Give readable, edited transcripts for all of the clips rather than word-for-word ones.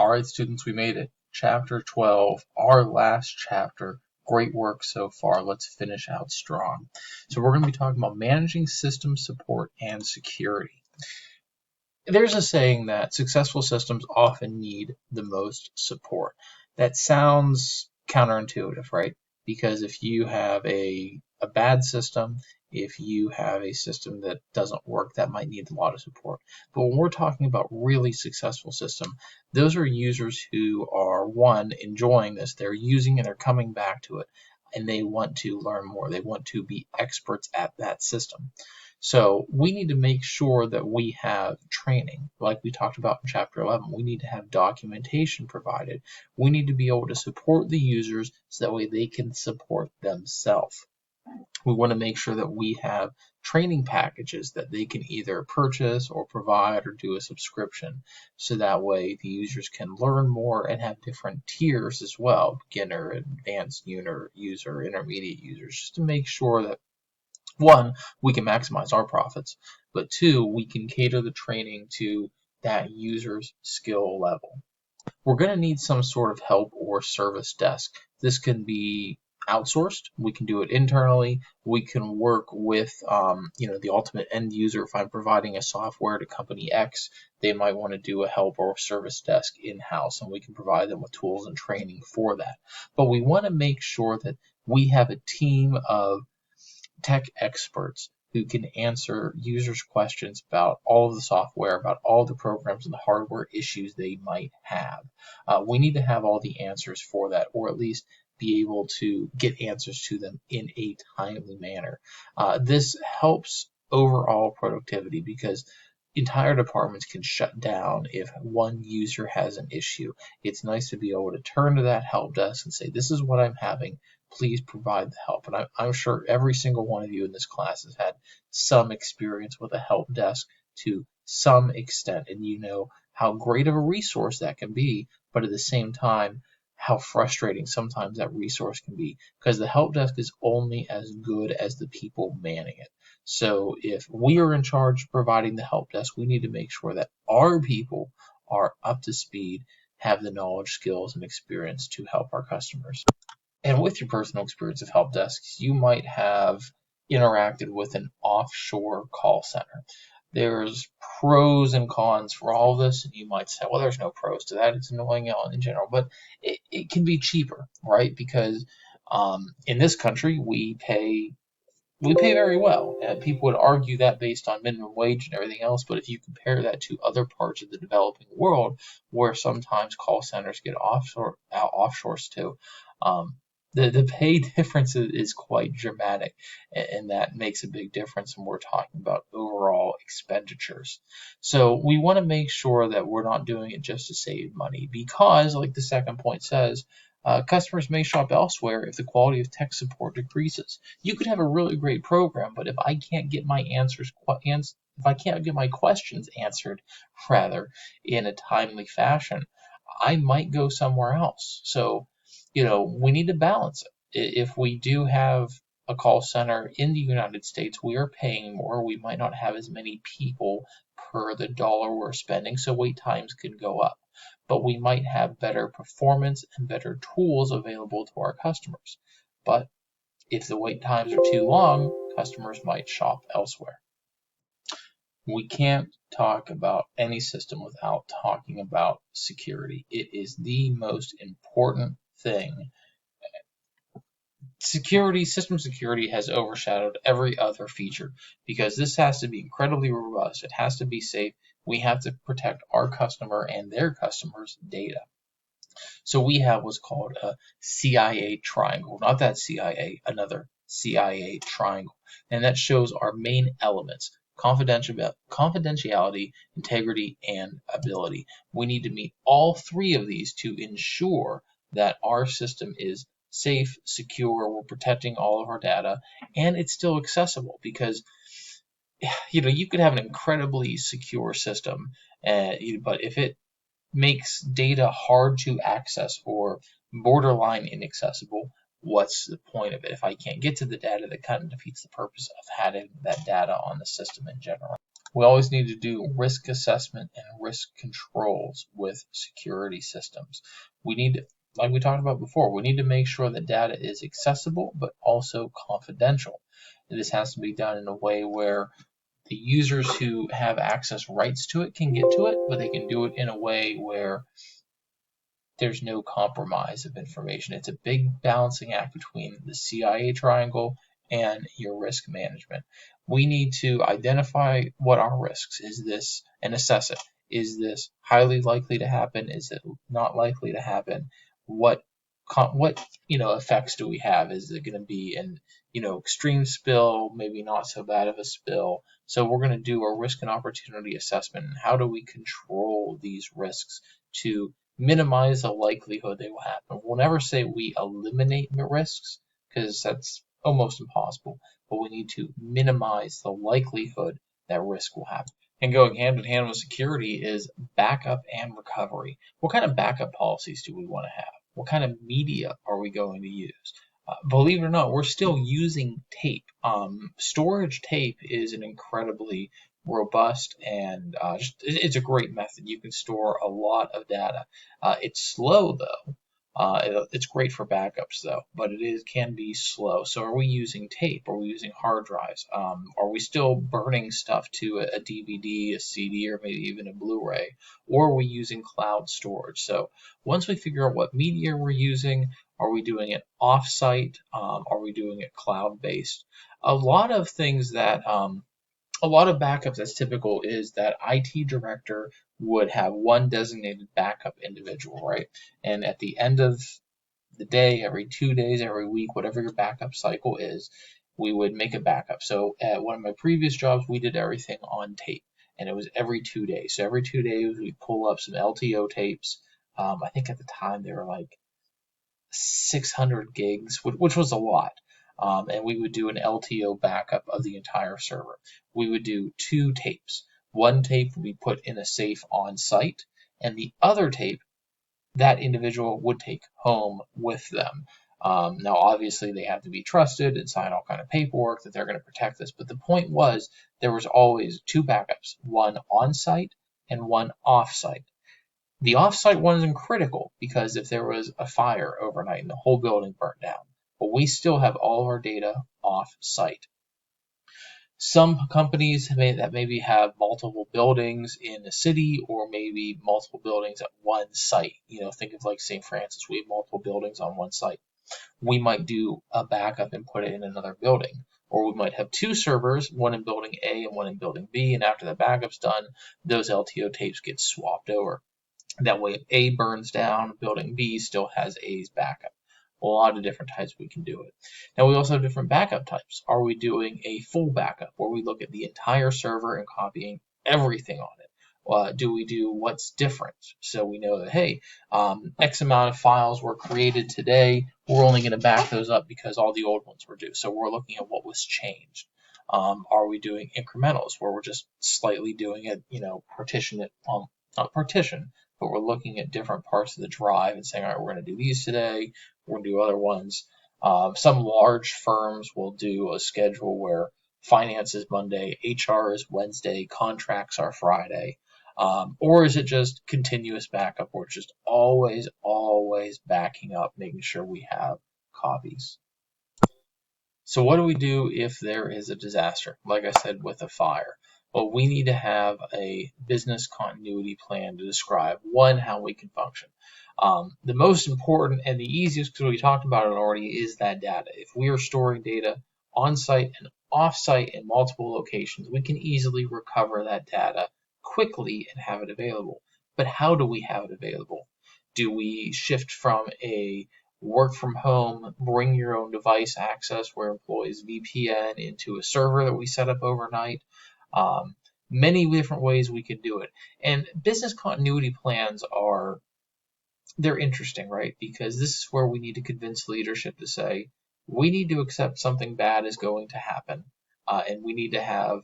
All right, students, we made it. Chapter 12, our last chapter. Great work so far. Let's finish out strong. So we're going to be talking about managing system support and security. There's a saying that successful systems often need the most support. That sounds counterintuitive, right? Because if you have a bad system, if you have a system that doesn't work, that might need a lot of support. But when we're talking about really successful system, those are users who are, one, enjoying this, they're using it, they're coming back to it, and they want to learn more. They want to be experts at that system. So we need to make sure that we have training, like we talked about in Chapter 11. We need to have documentation provided. We need to be able to support the users so that way they can support themselves. We want to make sure that we have training packages that they can either purchase or provide or do a subscription, so that way the users can learn more and have different tiers as well, beginner, advanced user, intermediate users, just to make sure that, one, we can maximize our profits, but two, we can cater the training to that user's skill level. We're going to need some sort of help or service desk. This can be outsourced. We can do it internally. We can work with the ultimate end user. If I'm providing a software to company X, they might want to do a help or service desk in-house, and we can provide them with tools and training for that. But we want to make sure that we have a team of tech experts who can answer users' questions about all of the software, about all the programs and the hardware issues they might have. We need to have all the answers for that, or at least be able to get answers to them in a timely manner. This helps overall productivity because entire departments can shut down if one user has an issue. It's nice to be able to turn to that help desk and say, this is what I'm having. Please provide the help. And I'm sure every single one of you in this class has had some experience with a help desk to some extent, and you know how great of a resource that can be, but at the same time, how frustrating sometimes that resource can be, because the help desk is only as good as the people manning it. So if we are in charge of providing the help desk, we need to make sure that our people are up to speed, have the knowledge, skills, and experience to help our customers. And with your personal experience of help desks, you might have interacted with an offshore call center. There's pros and cons for all of this, and you might say, well, there's no pros to that. It's annoying in general, but it can be cheaper, right? Because in this country, we pay very well. People would argue that based on minimum wage and everything else, but if you compare that to other parts of the developing world where sometimes call centers get offshores too, the pay difference is quite dramatic, and that makes a big difference when we're talking about overall expenditures. So we want to make sure that we're not doing it just to save money, because, like the second point says, customers may shop elsewhere if the quality of tech support decreases. You could have a really great program, but if I can't get my questions answered rather in a timely fashion, I might go somewhere else. So, we need to balance it. If we do have a call center in the United States, we are paying more. We might not have as many people per the dollar we're spending, so wait times could go up. But we might have better performance and better tools available to our customers. But if the wait times are too long, customers might shop elsewhere. We can't talk about any system without talking about security. It is the most important thing. System security has overshadowed every other feature because this has to be incredibly robust. It has to be safe. We have to protect our customer and their customers' data. So we have what's called a CIA triangle, not that CIA, another CIA triangle. And that shows our main elements: confidentiality, integrity, and ability. We need to meet all three of these to ensure that our system is safe, secure, we're protecting all of our data, and it's still accessible, because you could have an incredibly secure system, but if it makes data hard to access or borderline inaccessible, what's the point of it? If I can't get to the data, that kind of defeats the purpose of having that data on the system in general. We always need to do risk assessment and risk controls with security systems. We need to, like we talked about before, we need to make sure that data is accessible but also confidential. And this has to be done in a way where the users who have access rights to it can get to it, but they can do it in a way where there's no compromise of information. It's a big balancing act between the CIA triangle and your risk management. We need to identify what our risks is this and assess it. Is this highly likely to happen? Is it not likely to happen? What effects do we have? Is it going to be an extreme spill, maybe not so bad of a spill? So we're going to do a risk and opportunity assessment. How do we control these risks to minimize the likelihood they will happen? We'll never say we eliminate the risks because that's almost impossible, but we need to minimize the likelihood that risk will happen. And going hand in hand with security is backup and recovery. What kind of backup policies do we want to have? What kind of media are we going to use? Believe it or not, we're still using tape. Storage tape is an incredibly robust and it's a great method. You can store a lot of data. It's slow though. It's great for backups though, but can be slow. So are we using tape? Are we using hard drives? Are we still burning stuff to a DVD, a CD, or maybe even a Blu-ray? Or are we using cloud storage? So once we figure out what media we're using, are we doing it off-site? Are we doing it cloud-based? A lot of things that a lot of backups that's typical is that IT director would have one designated backup individual, right? And at the end of the day, every 2 days, every week, whatever your backup cycle is, we would make a backup. So at one of my previous jobs, we did everything on tape, and it was every 2 days. So every 2 days, we'd pull up some LTO tapes. I think at the time they were like 600 gigs, which was a lot. And we would do an LTO backup of the entire server. We would do 2 tapes. One tape would be put in a safe on site, and the other tape that individual would take home with them. Now, obviously, they have to be trusted and sign all kind of paperwork that they're going to protect this. But the point was there was always 2 backups, one on site and one off site. The off-site one isn't critical because if there was a fire overnight and the whole building burnt down, but we still have all of our data off-site. Some companies that maybe have multiple buildings in a city or maybe multiple buildings at one site. Think of like St. Francis, we have multiple buildings on one site. We might do a backup and put it in another building. Or we might have 2 servers, one in building A and one in building B, and after the backup's done, those LTO tapes get swapped over. That way, if A burns down, building B still has A's backup. A lot of different types we can do it. Now, we also have different backup types. Are we doing a full backup where we look at the entire server and copying everything on it? Do we do what's different? So we know that, hey, X amount of files were created today. We're only going to back those up because all the old ones were due. So we're looking at what was changed. Are we doing incrementals where we're just slightly doing it, partition it, not partition, but we're looking at different parts of the drive and saying, all right, we're going to do these today, we're going to do other ones. Some large firms will do a schedule where finance is Monday, HR is Wednesday, contracts are Friday. Or is it just continuous backup where it's just always backing up, making sure we have copies? So what do we do if there is a disaster? Like I said, with a fire. Well, we need to have a business continuity plan to describe, one, how we can function. The most important and the easiest, because we talked about it already, is that data. If we are storing data on-site and off-site in multiple locations, we can easily recover that data quickly and have it available. But how do we have it available? Do we shift from a work from home, bring your own device access where employees VPN into a server that we set up overnight? Many different ways we can do it. And business continuity plans they're interesting, right? Because this is where we need to convince leadership to say, we need to accept something bad is going to happen, and we need to have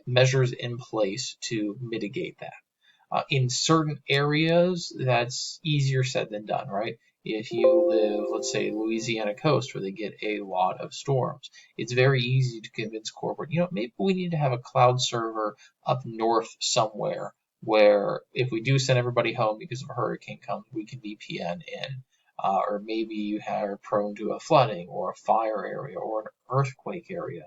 measures in place to mitigate that. In certain areas, that's easier said than done, right? if you live, let's say, Louisiana coast where they get a lot of storms. It's very easy to convince corporate, maybe we need to have a cloud server up north somewhere where if we do send everybody home because of a hurricane comes, we can VPN in. Or maybe you are prone to a flooding or a fire area or an earthquake area.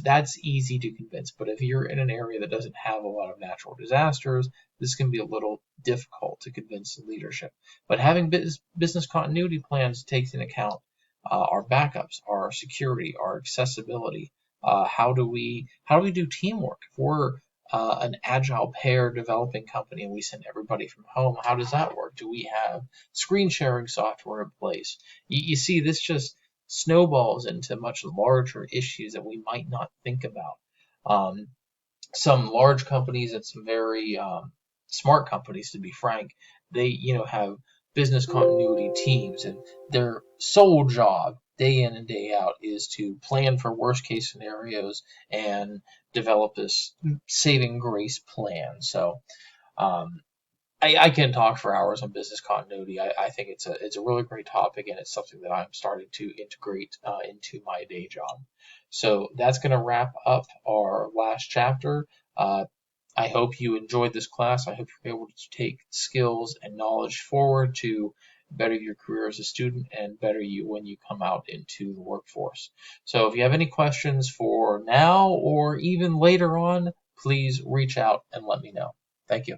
That's easy to convince. But if you're in an area that doesn't have a lot of natural disasters, this can be a little difficult to convince the leadership. But having business continuity plans takes into account our backups, our security, our accessibility. How do we do teamwork? If we're an agile pair developing company and we send everybody from home, how does that work? Do we have screen sharing software in place? You see, this just snowballs into much larger issues that we might not think about. Um, some large companies and some very smart companies, to be frank, they have business continuity teams, and their sole job day in and day out is to plan for worst case scenarios and develop this saving grace plan. So um, I can talk for hours on business continuity. I think it's a really great topic, and it's something that I'm starting to integrate into my day job. So that's going to wrap up our last chapter. Uh, I hope you enjoyed this class. I hope you're able to take skills and knowledge forward to better your career as a student and better you when you come out into the workforce. So if you have any questions for now or even later on, please reach out and let me know. Thank you.